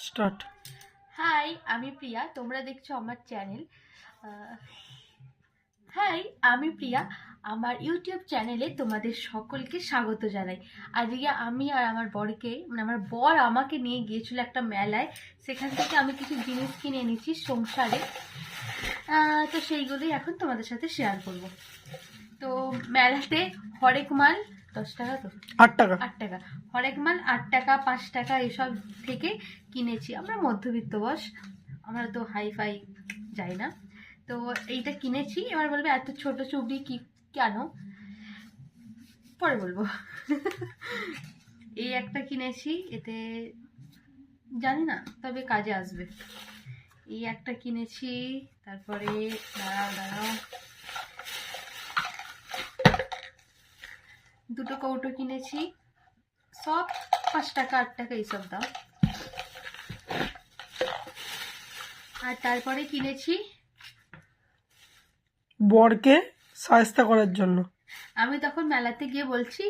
Start. High, আমি প্রিয়া, তোমরা দেখছো আমার চ্যানেল। হাই, আমি প্রিয়া, আমার ইউটিউব চ্যানেলে তোমাদের সকলকে স্বাগত জানাই। আজকে আমি আর আমার বরকে মানে আমার বর আমাকে নিয়ে গিয়েছিল একটা মেলায়, সেখান থেকে আমি কিছু জিনিস কিনে এনেছি সংসারে। তো সেইগুলোই এখন তোমাদের সাথে শেয়ার করব। তো মেলাতে হরেক মাল 10 টাকা, তো 8 টাকা। 8 টাকা হরেক মাল 8 টাকা 5 টাকা এসব থেকে কিনেছি। আমরা মধ্যবিত্ত বস, আমরা তো হাই ফাই যাই না। তো এইটা কিনেছি। এবার বলবে এত ছোট চুবড়ি কি কেন, পরে বলবো। এই একটা কিনেছি, এতে জানি না তবে কাজে আসবে। এই একটা কিনেছি, তারপরে দাঁড়াও দুটো কৌটো কিনেছি, সব 5 টাকা 8 টাকা এইসব দাম। আর তারপরে কিনেছি বরকে শায়েস্তা করার জন্য। আমি তখন মেলাতে গিয়ে বলছি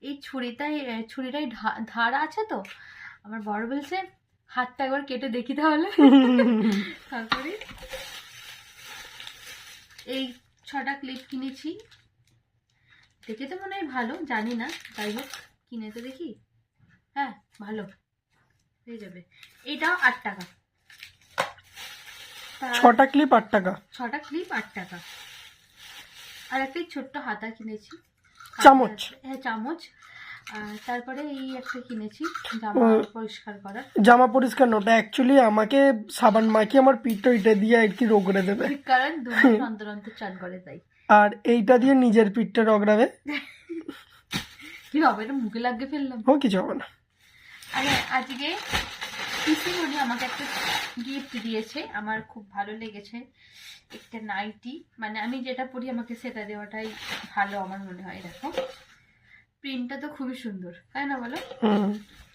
এই ছুরিটাই ধার আছে তো। আমার বড় বলছে হাতটা একবার কেটে দেখি তাহলে। তারপরে এই 6টা ক্লিপ কিনেছি। দেখে তো মনে হয় ভালো, জানি না, যাই হোক কিনে তো দেখি। হ্যাঁ ভালো হয়ে যাবে। এইটাও 8 টাকা। 6টা ক্লিপ 8 টাকা। 6টা ক্লিপ 8 টাকা। আর একটা ছোট্ট হাতা কিনেছি, চামচ। হ্যাঁ চামচ। আর তারপরে এই একটা কিনেছি জামা পরিষ্কার করার। জামা পরিষ্কার নোটা অ্যাকচুয়ালি আমাকে সাবান মাখিয়ে আমার পিঠটা ইটে দিয়ে আর কি রোগড়ে দেবে, কারণ 2 মাস অন্তর অন্তর চান করে তাই। আর এইটা দিয়ে নিজের পিঠটা রগড়াবে। কি হবে, এটা মুখে লাগিয়ে ফেললাম। ও কিছু হবে না। আরে আজকে পিসিমণি আমাকে একটা গিফট দিয়েছে, আমার খুব ভালো লেগেছে। একটা নাইটি, মানে আমি যেটা পরি আমাকে সেটা দেওয়াটাই ভালো আমার মনে হয়। দেখো প্রিন্টটা তো খুবই সুন্দর, তাই না বলো?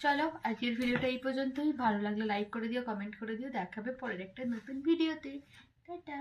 চলো আজকের ভিডিওটা এই পর্যন্তই। ভালো লাগলে লাইক করে দিও, কমেন্ট করে দিও। দেখাবে পরের একটা নতুন ভিডিওতে। টাটা।